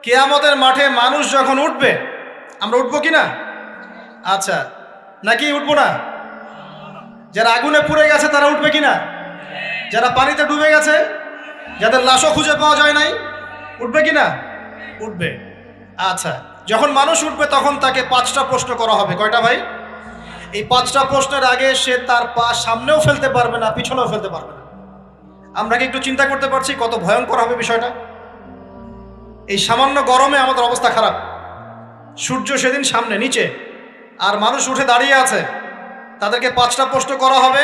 কিয়ামতের মাঠে মানুষ যখন উঠবে, আমরা উঠবো কি না? আচ্ছা, নাকি উঠবো না? যারা আগুনে পুড়ে গেছে তারা উঠবে কি না? যারা পানিতে ডুবে গেছে, যাদের লাশও খুঁজে পাওয়া যায় নাই, উঠবে কি না? উঠবে। আচ্ছা, যখন মানুষ উঠবে তখন তাকে 5টা প্রশ্ন করা হবে। কয়টা ভাই? এই 5টা প্রশ্নের আগে সে তার পা সামনেও ফেলতে পারবে না, পিছনেও ফেলতে পারবে না। আমরা কি একটু চিন্তা করতে পারছি কত ভয়ঙ্কর হবে বিষয়টা? এই সামান্য গরমে আমাদের অবস্থা খারাপ, সূর্য সেদিন সামনে নিচে, আর মানুষ উঠে দাঁড়িয়ে আছে। তাদেরকে 5টা প্রশ্ন করা হবে।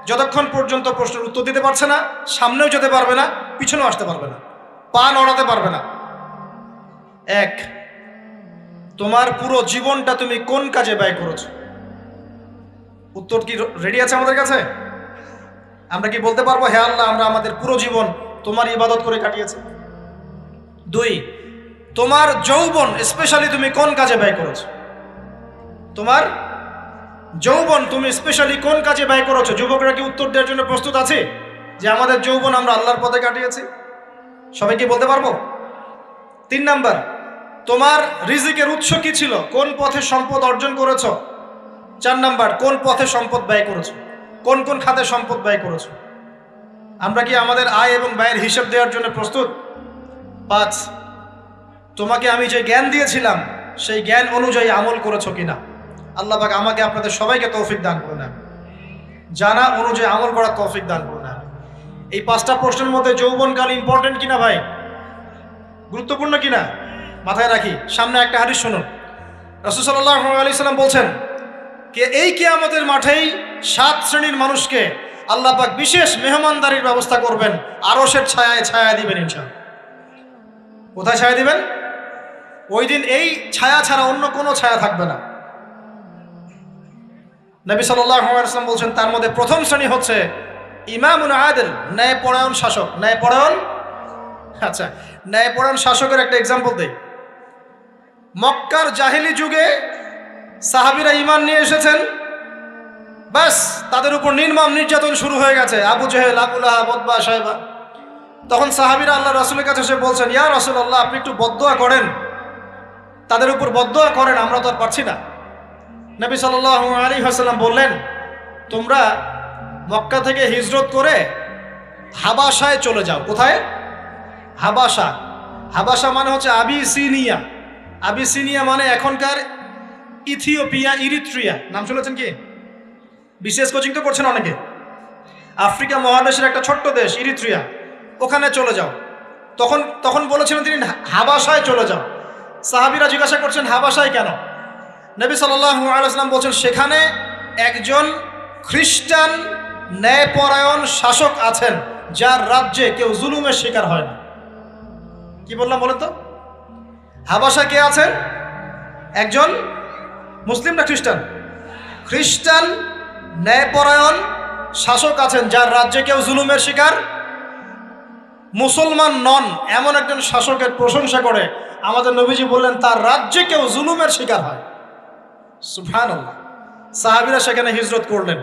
যতক্ষণ পর্যন্ত প্রশ্নের উত্তর দিতে পারছে না, সামনেও যেতে পারবে না, পিছনেও আসতে পারবে না, পা নড়াতে পারবে না। 1, তোমার পুরো জীবনটা তুমি কোন কাজে ব্যয় করেছো? উত্তর কি রেডি আছে আমাদের কাছে? আমরা কি বলতে পারবো, হে আল্লাহ, আমরা আমাদের পুরো জীবন তোমার ইবাদত করে কাটিয়েছি? 2, তোমার যৌবন স্পেশালি তুমি কোন কাজে ব্যয় করেছো? তোমার যৌবন তুমি স্পেশালি কোন কাজে ব্যয় করেছো? যুবকরা কি উত্তর দেওয়ার জন্য প্রস্তুত আছে যে আমাদের যৌবন আমরা আল্লাহর পথে কাটিয়েছি? সবাই কি বলতে পারবো? 3 নাম্বার, তোমার রিজিকের উৎস কি ছিল? কোন পথে সম্পদ অর্জন করেছো? 4 নাম্বার, কোন পথে সম্পদ ব্যয় করেছো? কোন কোন খাতে সম্পদ ব্যয় করেছো? আমরা কি আমাদের আয় এবং ব্যয়ের হিসাব দেওয়ার জন্য প্রস্তুত? 5, তোমাকে আমি যে জ্ঞান দিয়েছিলাম সেই জ্ঞান অনুযায়ী আমল করেছো কিনা? আল্লাহ পাক আমাকে আপনাদের সবাইকে তৌফিক দান করুন, জানা অনুযায়ী আমল করার তৌফিক দান করুন। এই 5টা প্রশ্নের মধ্যে যৌবনকাল ইম্পর্টেন্ট কিনা ভাই? গুরুত্বপূর্ণ কিনা? মাথায় রাখি। সামনে একটা হাদিস শুনুন। রাসূল সাল্লাল্লাহু আলাইহি সাল্লাম বলছেন যে এই কিয়ামতের মাঠেই 7 শ্রেণীর মানুষকে আল্লাহ পাক বিশেষ মেহমানদারির ব্যবস্থা করবেন, আরশের ছায়ায় ছায়া দিবেন ইনশাআল্লাহ। কোথায় ছায়া দিবেন? ওই দিন এই ছায়া ছাড়া অন্য কোনো ছায়া থাকবে না। নবী সাল্লাল্লাহু আলাইহি ওয়াসাল্লাম বলছেন তার মধ্যে প্রথম শ্রেণী হচ্ছে ইমামুন আদিল, ন্যায়পরায়ণ শাসক। ন্যায়পরায়ণ, আচ্ছা, ন্যায়পরায়ণ শাসকের একটা এক্সাম্পল দেই। মক্কার জাহেলি যুগে সাহাবীরা ঈমান নিয়ে এসেছেন, বাস তাদের উপর নির্মম নির্যাতন শুরু হয়ে গেছে, আবু জেহেল, আবু লাহাব, উতবা, শায়বা। তখন সাহাবীরা আল্লাহ রাসূলের কাছে এসে বলছেন, ইয়া রাসূলুল্লাহ, আপনি একটু বদদোয়া করেন, তাদের উপর বদদোয়া করেন, আমরা তো আর পারছি না। নবী সাল্লাল্লাহু আলাইহি ওয়াসাল্লাম বললেন, তোমরা মক্কা থেকে হিজরত করে হাবাসায় চলে যাও। কোথায়? হাবাসা। হাবাসা মানে হচ্ছে আবিসিনিয়া। আবিসিনিয়া মানে এখনকার ইথিওপিয়া, ইরিত্রিয়া। নাম শুনেছেন কি? বিশেষ কোচিং তো করছেন অনেকে। আফ্রিকা মহাদেশের একটা ছোট্ট দেশ ইরিত্রিয়া, ওখানে চলে যাও। তখন বলেছিলেন তিনি হাবাসায় চলে যাও। সাহাবীরা জিজ্ঞাসা করছেন হাবাসায় কেন? নবী সাল্লাল্লাহু আলাইহি ওয়াসাল্লাম বলছেন সেখানে একজন খ্রিস্টান ন্যায়পরায়ণ শাসক আছেন যার রাজ্যে কেউ জুলুমের শিকার হয় না। কি বললাম বলেন তো? হাবাসা কে আছেন? একজন মুসলিম না খ্রিস্টান? খ্রিস্টান ন্যায়পরায়ণ শাসক আছেন যার রাজ্যে কেউ জুলুমের শিকার, মুসলমান নন এমন একজন শাসকের প্রশংসা করে আমাদের নবীজি বললেন তার রাজ্যে কেউ জুলুমের শিকার হয়। সুবহানাল্লাহ। সাহাবীরা সেখানে হিজরত করলেন।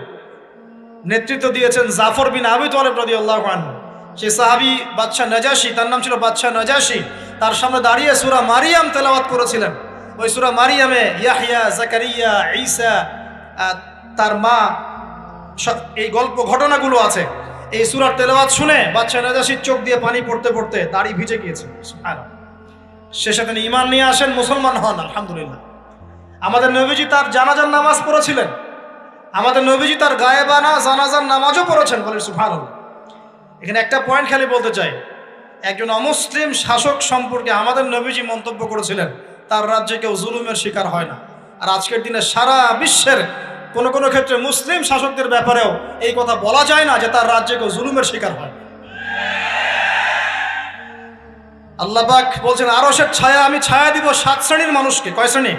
নেতৃত্ব দিয়েছেন জাফর বিন আবি তালেব রাদিয়াল্লাহু আনহু। সেই সাহাবী বাদশাহ নাজাশী, তার নাম ছিল বাদশাহ নাজাশী, তার সামনে দাঁড়িয়ে সূরা মারিয়াম তেলাওয়াত করেছিলেন। ওই সূরা মারিয়ামে ইয়াহইয়া, জাকারিয়া, ঈসা, তার মা, এই গল্প ঘটনাগুলো আছে। এই সূরার তেলাওয়াত শুনে বাদশাহ নাজাশীর চোখ দিয়ে পানি পড়তে পড়তে দাড়ি ভিজে গিয়েছে। সুবহানাল্লাহ। শেষে তিনি ঈমান নিয়ে আসেন, মুসলমান হন, আলহামদুলিল্লাহ। আমাদের নবীজি তার জানাজার নামাজ পড়েছিলেন, আমাদের নবীজি তার গায়েবানা জানাজার নামাজও পড়েছেন। বলেন সুবহানাল্লাহ। এখানে একটা পয়েন্ট খালি বলতে চাই, একজন অমুসলিম শাসক সম্পর্কে আমাদের নবীজি মন্তব্য করেছিলেন তার রাজ্যে কেউ জুলুমের শিকার হয় না। আর আজকের দিনে সারা বিশ্বের কোনো কোনো ক্ষেত্রে মুসলিম শাসকদের ব্যাপারেও এই কথা বলা যায় না যে তার রাজ্যে কেউ জুলুমের শিকার হয়। আল্লাহ পাক বলছেন আরশের ছায়া আমি ছায়া দিব 7 শ্রেণীর মানুষকে। কয় শ্রেণী?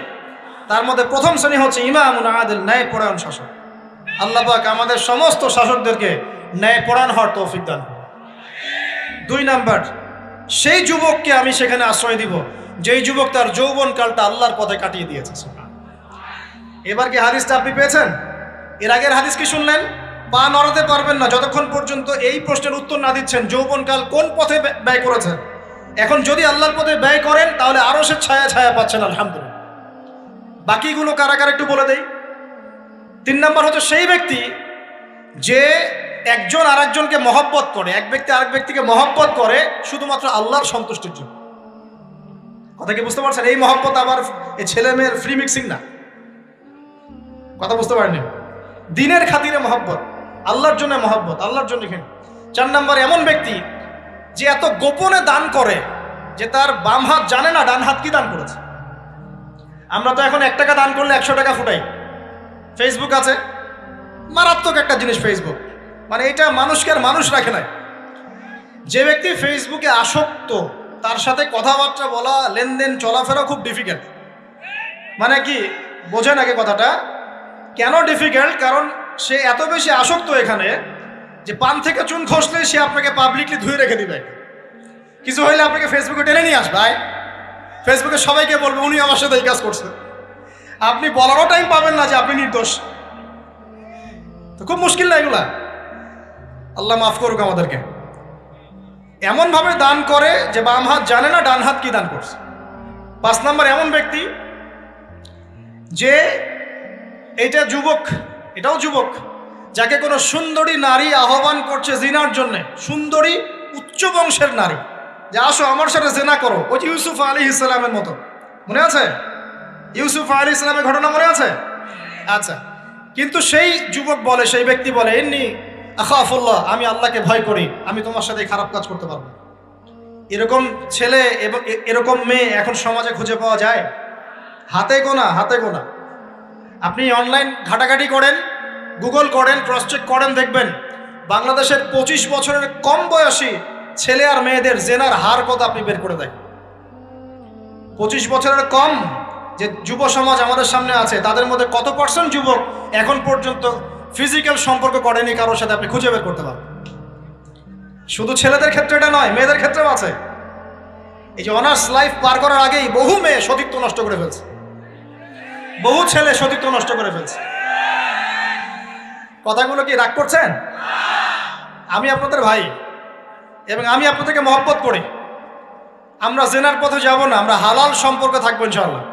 তার মধ্যে প্রথম শ্রেণী হচ্ছে ইমামুন আদিল, ন্যায়পরায়ণ শাসক। আল্লাহ পাক আমাদের সমস্ত শাসকদেরকে ন্যায়পরায়ণ হওয়ার তৌফিক দান করুন। 2 নাম্বার, সেই যুবককে আমি সেখানে আশ্রয় দিব যেই যুবক তার যৌবনকালটা আল্লাহর পথে কাটিয়ে দিয়েছে। এবার কি হাদিসটা আপনি পেয়েছেন? এর আগের হাদিস কি শুনলেন? পা নড়াতে পারবেন না যতক্ষণ পর্যন্ত এই প্রশ্নের উত্তর না দিচ্ছেন যৌবনকাল কোন পথে ব্যয় করেছেন। এখন যদি আল্লাহর পথে ব্যয় করেন তাহলে আরশের ছায়া ছায়া পাচ্ছেন আলহামদুলিল্লাহ। বাকিগুলো কারা কারা একটু বলে দেই। 3 নম্বর হচ্ছে সেই ব্যক্তি যে একজন আরেকজনকে মহব্বত করে, এক ব্যক্তি আরেক ব্যক্তিকে মহব্বত করে শুধুমাত্র আল্লাহর সন্তুষ্টির জন্য। কথা কি বুঝতে পারছেন? এই মহব্বত আবার এই ছেলে মেয়ের ফ্রি মিক্সিং না, কথা বুঝতে পারেনি। দিনের খাতিরে মহব্বত, আল্লাহর জন্য মহব্বত, আল্লাহর জন্য। 4 নম্বর এমন ব্যক্তি যে এত গোপনে দান করে যে তার বাম হাত জানে না ডান হাত কি দান করেছে। আমরা তো এখন 1 টাকা দান করলে 100 টাকা ফুটাই। ফেসবুক আছে, মারাত্মক একটা জিনিস ফেসবুক, মানে এটা মানুষকে আর মানুষ রাখে না। যে ব্যক্তি ফেসবুকে আসক্ত তার সাথে কথাবার্তা বলা, লেনদেন, চলাফেরা খুব ডিফিকাল্ট। মানে কি বোঝেন আগে কথাটা? কেন ডিফিকাল্ট? কারণ সে এত বেশি আসক্ত এখানে যে পান থেকে চুন খসলে সে আপনাকে পাবলিকলি ধুয়ে রেখে দিবে। কিছু হইলে আপনাকে ফেসবুকে টেনে নিয়ে আসবে, ফেসবুকে সবাইকে বলবে উনি আমার সাথে এই কাজ করছে। আপনি বলারও টাইম পাবেন না যে আপনি নির্দোষ। তো খুব মুশকিল না এগুলা, আল্লাহ মাফ করুক আমাদেরকে। এমনভাবে দান করে যে বাম হাত জানে না ডান হাত কি দান করছে। 5 নম্বর এমন ব্যক্তি যে এটা যুবক, এটাও যুবক, যাকে কোনো সুন্দরী নারী আহ্বান করছে জিনার জন্য, সুন্দরী উচ্চ বংশের নারী, যে আসো আমার সাথে জেনা করো। ওই যে ইউসুফ আলাইহিস সালামের মতো, মনে আছে? ইউসুফ আলাইহিস সালামের ঘটনা মনে আছে? আচ্ছা, কিন্তু সেই যুবক বলে, সেই ব্যক্তি বলে, ইন্নী আখাফুল্লাহ, আমি আল্লাহকে ভয় করি, আমি তোমার সাথে খারাপ কাজ করতে পারবো। এরকম ছেলে এবং এরকম মেয়ে এখন সমাজে খুঁজে পাওয়া যায়? হাতে গোনা, হাতে গোনা। আপনি অনলাইন ঘাটাঘাটি করেন, গুগল করেন, ক্রস চেক করেন, দেখবেন বাংলাদেশের 25 বছরের কম বয়সী ছেলে আর মেয়েদের জেনার হার কত আপনি বের করে দেন। 25 বছরের কম যে যুব সমাজ আমাদের সামনে আছে, তাদের মধ্যে কত % যুবক এখন পর্যন্ত ফিজিক্যাল সম্পর্ক করেনি কারোর সাথে, আপনি খুঁজে বের করতে পারবেন। শুধু ছেলেদের ক্ষেত্রে এটা নয়, মেয়েদের ক্ষেত্রেও আছে। এই যে অনার্স লাইফ পার করার আগেই বহু মেয়ে সতীত্ব নষ্ট করে ফেলছে, বহু ছেলে সতীত্ব নষ্ট করে ফেলছে। কথাগুলো কি রাগ করছেন? আমি আপনাদের ভাই এবং আমি আপনাদেরকে মহব্বত করি। আমরা জেনার পথে যাব না, আমরা হালাল সম্পর্কে থাকবো ইনশাআল্লাহ।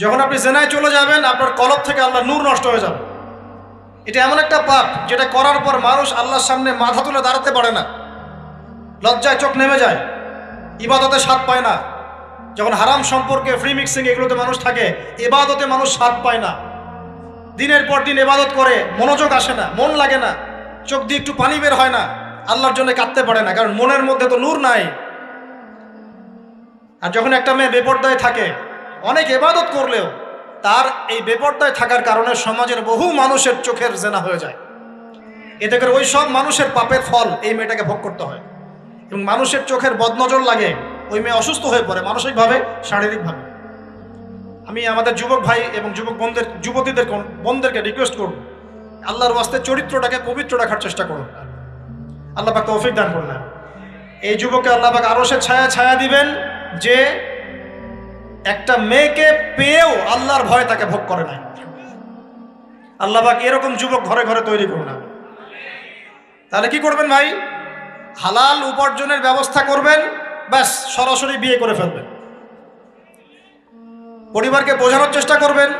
যখন আপনি জেনায় চলে যাবেন, আপনার কলব থেকে আল্লাহ নূর নষ্ট হয়ে যাবে। এটা এমন একটা পাপ যেটা করার পর মানুষ আল্লাহর সামনে মাথা তুলে দাঁড়াতে পারে না, লজ্জায় চোখ নেমে যায়, ইবাদতে স্বাদ পায় না। যখন হারাম সম্পর্কে, ফ্রি মিক্সিং, এগুলোতে মানুষ থাকে, ইবাদতে মানুষ স্বাদ পায় না। দিনের পর দিন ইবাদত করে মনোযোগ আসে না, মন লাগে না, চোখ দিয়ে একটু পানি বের হয় না, আল্লাহর জন্য কাঁদতে পারে না, কারণ মনের মধ্যে তো নূর নাই। আর যখন একটা মেয়ে বেপরদায় থাকে, অনেক ইবাদত করলেও তার এই বেপরদায় থাকার কারণে সমাজের বহু মানুষের চোখের জেনা হয়ে যায়। এতে করে ওই সব মানুষের পাপের ফল এই মেয়েটাকে ভোগ করতে হয়, এবং মানুষের চোখের বদনজর লাগে, ওই মেয়ে অসুস্থ হয়ে পড়ে মানসিকভাবে, শারীরিকভাবে। আমি আমাদের যুবক ভাই এবং যুবক বোনদেরকে রিকোয়েস্ট করব, আল্লাহর ওয়াস্তে চরিত্রটাকে পবিত্র রাখার চেষ্টা করুন। আল্লাহ পাক তৌফিক দান করুন। এই যুবককে আল্লাহ পাক আরশের ছায়া ছায়া দিবেন, যে একটা মেয়েকে পেয়েও আল্লাহর ভয় তাকে ভোগ করে নাই। আল্লাহ পাক এরকম যুবক ঘরে ঘরে তৈরি করুন। তাহলে কি করবেন ভাই? হালাল উপার্জনের ব্যবস্থা করবেন, ব্যাস সরাসরি বিয়ে করে ফেলবেন। পরিবারকে বোঝানোর চেষ্টা করবেন,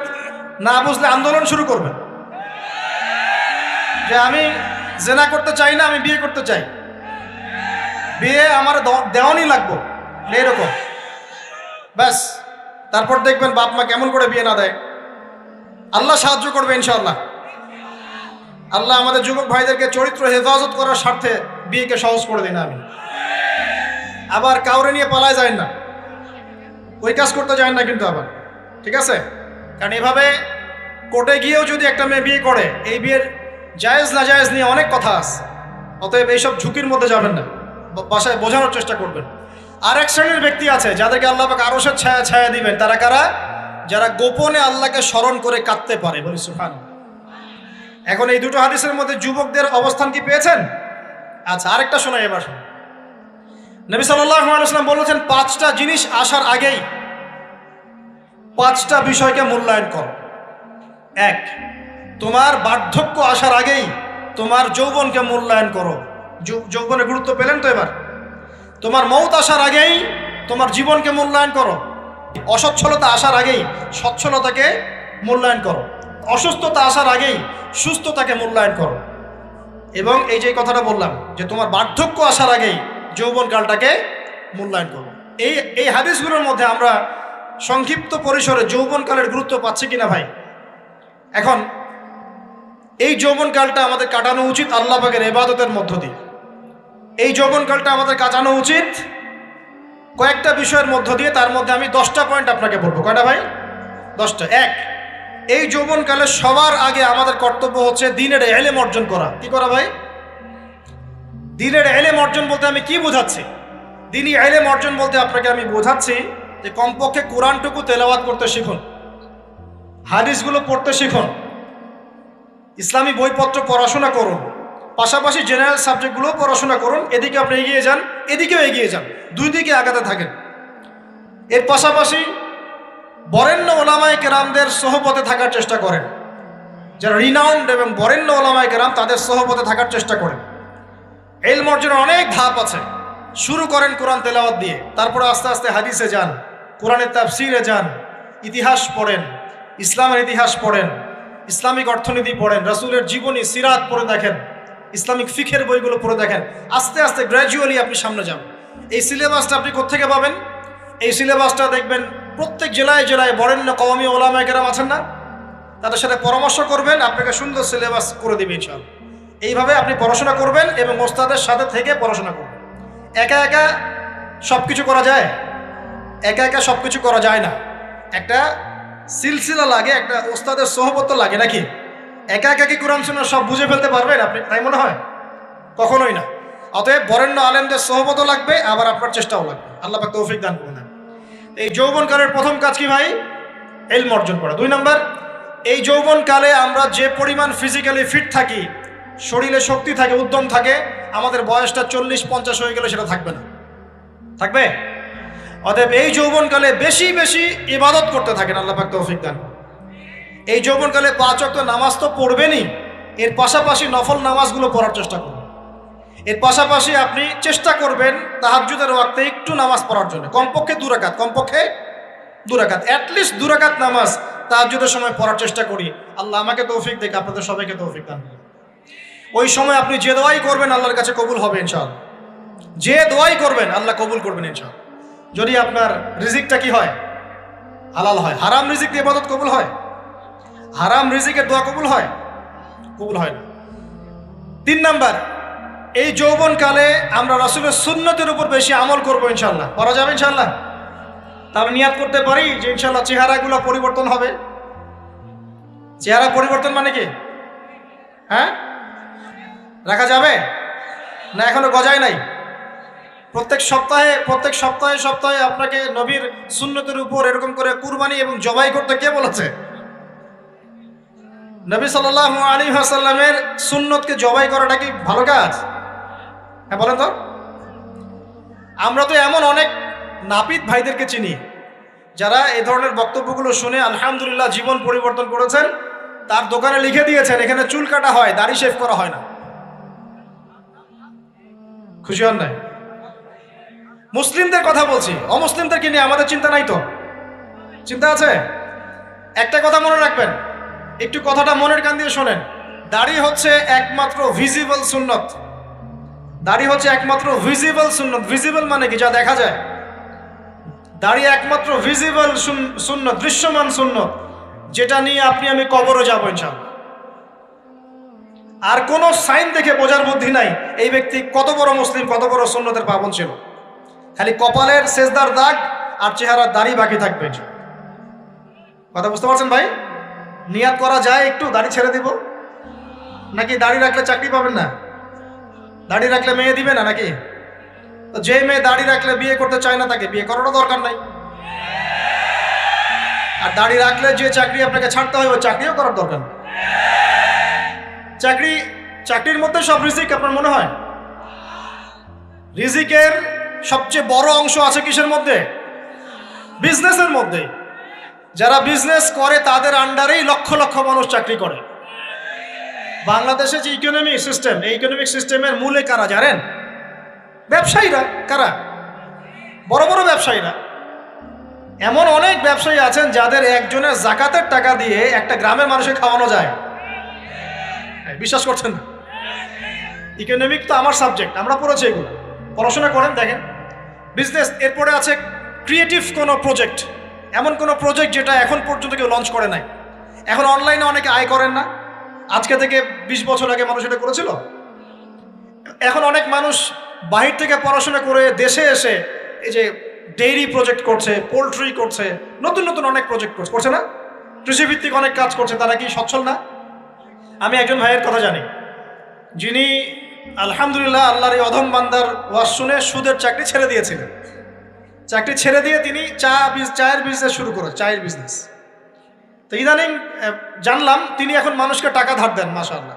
না বুঝলে আন্দোলন শুরু করবেন যে আমি জেনা করতে চাই না, আমি বিয়ে করতে চাই, বিয়ে আমার দেওয়ানি লাগবো, এরকম। ব্যাস তারপর দেখবেন বাপ মা কেমন করে বিয়ে না দেয়। আল্লাহ সাহায্য করবে ইনশাআল্লাহ। আল্লাহ আমাদের যুবক ভাইদেরকে চরিত্র হেফাজত করার স্বার্থে বিয়েকে সহজ করে দিন। আমি আবার কাউরে নিয়ে পালায় যায় না, ওই কাজ করতে যায় না কিন্তু আবার, ঠিক আছে? কারণ এভাবে কোর্টে গিয়েও যদি একটা মেয়ে বিয়ে করে, এই বিয়ের জায়েজ না জায়েজ নিয়ে অনেক কথা আছে। অতএব এইসব ঝুঁকির মধ্যে যাবেন না, বাসায় বোঝানোর চেষ্টা করবেন। আর এক শ্রেণীর ব্যক্তি আছে যাদেরকে আল্লাহ পাক আরশের ছায়া ছায়া দিবেন। তারা কারা? যারা গোপনে আল্লাহকে স্মরণ করে কাঁদতে পারে। বলি সুবহানাল্লাহ। এখন এই দুটো হাদিসের মধ্যে যুবকদের অবস্থান কি পেয়েছেন? আচ্ছা, আরেকটা শোনাই এবার। নবী সাল্লাল্লাহু আলাইহি ওয়াসাল্লাম বলেছেন, 5টা জিনিস আসার আগেই 5টা বিষয়কে মূল্যায়ন করো। 1, তোমার বার্ধক্য আসার আগেই তোমার যৌবনকে মূল্যায়ন করো। যৌবনের গুরুত্ব পেলেন তো এবার? তোমার মৌত আসার আগেই তোমার জীবনকে মূল্যায়ন করো। অসচ্ছলতা আসার আগেই সচ্ছলতাকে মূল্যায়ন করো, অসুস্থতা আসার আগেই সুস্থতাকে মূল্যায়ন করো। এবং এই যে কথাটা বললাম যে তোমার বার্ধক্য আসার আগেই যৌবনকালটাকে মূল্যায়ন করো। এই হাদিসগুলোর মধ্যে আমরা সংক্ষিপ্ত পরিসরে যৌবনকালের গুরুত্ব পাচ্ছি কিনা ভাই? এখন এই যৌবনকালটা আমাদের কাটানো উচিত আল্লাহ পাকের ইবাদতের মধ্য দিয়ে। এই যৌবনকালটা আমাদের কাটানো উচিত কয়েকটা বিষয়ের মধ্য দিয়ে। তার মধ্যে আমি 10টা পয়েন্ট আপনাকে বলবো। কয়টা ভাই? 10টা। এক, এই যৌবনকালে সবার আগে আমাদের কর্তব্য হচ্ছে দ্বীনের ইলম অর্জন করা। কি করা ভাই? দ্বীনের ইলম অর্জন বলতে আমি কি বোঝাচ্ছি? দ্বীনি ইলম অর্জন বলতে আপনাকে আমি বোঝাচ্ছি যে কমপক্ষে কোরআনটুকু তেলাওয়াত করতে শিখুন, হাদিসগুলো পড়তে শিখুন, ইসলামী বইপত্র পড়াশোনা করুন, পাশাপাশি জেনারেল সাবজেক্টগুলো পড়াশোনা করুন। এদিকে আপনি এগিয়ে যান, এদিকেও এগিয়ে যান, দুই দিকে আগাতে থাকেন। এর পাশাপাশি বরেণ্য ওলামায়ে কেরামদের সোহবতে থাকার চেষ্টা করেন। যারা রিনাউন্ড এবং বরেণ্য ওলামায়ে কেরাম, তাদের সোহবতে থাকার চেষ্টা করেন। ইলম অর্জনের অনেক ধাপ আছে। শুরু করেন কোরআন তেলাওয়াত দিয়ে, তারপরে আস্তে আস্তে হাদিসে যান, কোরআনের তাফসিরে যান, ইতিহাস পড়েন, ইসলামের ইতিহাস পড়েন, ইসলামিক অর্থনীতি পড়েন, রাসূলের জীবনী সিরাত পড়ে দেখেন, ইসলামিক ফিকের বইগুলো পড়ে দেখেন। আস্তে আস্তে গ্র্যাজুয়ালি আপনি সামনে যান। এই সিলেবাসটা আপনি কোত্থেকে পাবেন? এই সিলেবাসটা দেখবেন প্রত্যেক জেলায় জেলায় বরেণ্য কওমি ওলামায়ে কেরাম আছেন না, তাদের সাথে পরামর্শ করবেন, আপনাকে সুন্দর সিলেবাস করে দেবে ইনশাআল্লাহ। এইভাবে আপনি পড়াশোনা করবেন এবং ওস্তাদের সাথে থেকে পড়াশোনা করবেন। একা একা সব কিছু করা যায়? একা একা সব কিছু করা যায় না। একটা সিলসিলা লাগে, একটা ওস্তাদের সোহবত লাগে নাকি? একা একা কি কোরআন সুন্নাহ সব বুঝে ফেলতে পারবেন আপনি? তাই মনে হয়? কখনোই না। অতএব বরেণ্য আলেমদের সোহবতও লাগবে, আবার আপনার চেষ্টাও লাগবে। আল্লাহ পাক তৌফিক দান করুন। এই যৌবনকালের প্রথম কাজ কি ভাই? ইলম অর্জন করা। 2 নাম্বার, এই যৌবনকালে আমরা যে পরিমাণ ফিজিক্যালি ফিট থাকি, শরীরে শক্তি থাকে, উদ্যম থাকে, আমাদের বয়সটা 40-50 হয়ে গেলে সেটা থাকবে না। থাকবে? অতএব এই যৌবনকালে বেশি বেশি ইবাদত করতে থাকেন। আল্লাহ পাক তৌফিক দান। এই যৌবনকালে 5 ওয়াক্ত নামাজ তো পড়বেনই, এর পাশাপাশি নফল নামাজগুলো পড়ার চেষ্টা করুন। এর পাশাপাশি আপনি চেষ্টা করবেন তাহাজ্জুদের ওয়াক্তে একটু নামাজ পড়ার জন্য, কমপক্ষে 2 রাকাত, কমপক্ষে 2 রাকাত, অ্যাটলিস্ট 2 রাকাত নামাজ তাহাজ্জুদের সময় পড়ার চেষ্টা করি। আল্লাহ আমাকে তৌফিক দেখ, আপনাদের সবাইকে তৌফিক দান। ওই সময় আপনি যে দোয়াই করবেন আল্লাহর কাছে কবুল হবে ইনশাআল্লাহ। যে দোয়াই করবেন আল্লাহ কবুল করবেন ইনশাআল্লাহ। যদি আপনার রিজিকটা কি হয়? হালাল হয়। হারাম রিজিক দিয়ে ইবাদত কবুল হয়? হারাম রিজিকের দোয়া কবুল হয়? কবুল হয় না। 3 নাম্বার, এই যৌবনকালে আমরা রাসূলের সুন্নতের উপর বেশি আমল করবো ইনশাআল্লাহ। করা যাবে ইনশাআল্লাহ? তাহলে নিয়াত করতে পারি যে ইনশাআল্লাহ চেহারাগুলো পরিবর্তন হবে। চেহারা পরিবর্তন মানে কি? হ্যাঁ, রাখা যাবে না? এখনো গজায় নাই। প্রত্যেক সপ্তাহে আপনাকে নবীর সুন্নতের উপর এরকম করে কুরবানি এবং জবাই করতে কে বলেছে? নবী সাল্লাল্লাহু আলাইহি ওয়াসাল্লামের সুন্নতকে জবাই করাটা কি ভালো কাজ? হ্যাঁ বলেন তো। আমরা তো এমন অনেক নাপিত ভাইদেরকে চিনি যারা এই ধরনের বক্তব্যগুলো শুনে আলহামদুলিল্লাহ জীবন পরিবর্তন করেছেন। তার দোকানে লিখে দিয়েছেন এখানে চুল কাটা হয়, দাড়ি শেভ করা হয় না। খুশি হন নাই? মুসলিমদের কথা বলছি, অমুসলিমদেরকে নিয়ে আমাদের চিন্তা নাই তো? চিন্তা আছে? একটা কথা মনে রাখবেন, একটু কথাটা মনের কান দিয়ে শোনেন। দাড়ি হচ্ছে একমাত্র ভিজিবল সুন্নত। দাড়ি হচ্ছে একমাত্র ভিজিবল সুন্নত। ভিজিবল মানে কি? যা দেখা যায়। দাড়ি একমাত্র ভিজিবল সুন্নত, দৃশ্যমান সুন্নত, যেটা নিয়ে আপনি আমি কবরে যাবো ইনশাআল্লাহ। আর কোনো সাইন দেখে বোঝার বুদ্ধি নাই এই ব্যক্তি কত বড় মুসলিম, কত বড় সুন্নতের পাবন ছিল। খালি কপালের সেজদার দাগ আর চেহারার দাড়ি বাকি থাকবে। কথা বুঝতে পারছেন ভাই? নিয়াত করা যায় একটু দাড়ি ছেড়ে দিব, নাকি দাড়ি রাখলে চাকরি পাবেন না? দাড়ি রাখলে মেয়ে দিবে না নাকি? তো যে মেয়ে দাড়ি রাখলে বিয়ে করতে চায় না তাকে বিয়ে করারও দরকার নাই। আর দাড়ি রাখলে যে চাকরি আপনাকে ছাড়তে হয় ওই চাকরিও করার দরকার নেই। চাকরির মধ্যে সব রিজিক আপনার মনে হয়? রিজিকের সবচেয়ে বড় অংশ আছে কিসের মধ্যে? বিজনেসের মধ্যে। যারা বিজনেস করে তাদের আন্ডারেই লক্ষ লক্ষ মানুষ চাকরি করে। বাংলাদেশে যে ইকোনমিক সিস্টেম, এই ইকোনমিক সিস্টেমের মূলে কারা জানেন? ব্যবসায়ীরা। কারা? বড় বড় ব্যবসায়ীরা, এমন অনেক ব্যবসায়ী আছেন যাদের একজনের জাকাতের টাকা দিয়ে একটা গ্রামের মানুষকে খাওয়ানো যায়। বিশ্বাস করছেন না? ইকোনমিক তো আমার সাবজেক্ট, আমরা পড়েছি এগুলো, পড়াশোনা করেন দেখেন। বিজনেস, এরপরে আছে ক্রিয়েটিভ কোনো প্রজেক্ট, এমন কোনো প্রজেক্ট যেটা এখন পর্যন্ত কেউ লঞ্চ করে নাই। এখন অনলাইনে অনেকে আয় করেন না, আজকে থেকে 20 বছর আগে মানুষ এটা করেছিল। এখন অনেক মানুষ বাহির থেকে পড়াশোনা করে দেশে এসে এই যে ডেইরি প্রজেক্ট করছে, পোলট্রি করছে, নতুন নতুন অনেক প্রজেক্ট করছে না, কৃষিভিত্তিক অনেক কাজ করছে। তারা কি সচ্ছল না? আমি একজন ভাইয়ের কথা জানি, যিনি আলহামদুলিল্লাহ আল্লাহর এই অধম বান্দার ওয়াজ শুনে সুদের চাকরি ছেড়ে দিয়েছিলেন। চাকরি ছেড়ে দিয়ে তিনি চায়ের বিজনেস শুরু করে, চায়ের বিজনেস। তো ইদানিং জানলাম তিনি এখন মানুষকে টাকা ধার দেন। মাশাআল্লাহ,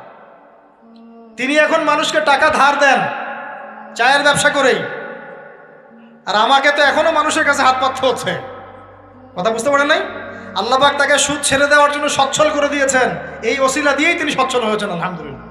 তিনি এখন মানুষকে টাকা ধার দেন চায়ের ব্যবসা করেই। আর আমাকে তো এখনো মানুষের কাছে হাত পাততে হচ্ছে। কথা বুঝতে পারেন নাই? আল্লাহ পাক তাকে সুদ ছেড়ে দেওয়ার জন্য সচ্ছল করে দিয়েছেন, এই ওসিলা দিয়েই তিনি সচ্ছল হয়েছেন আলহামদুলিল্লাহ।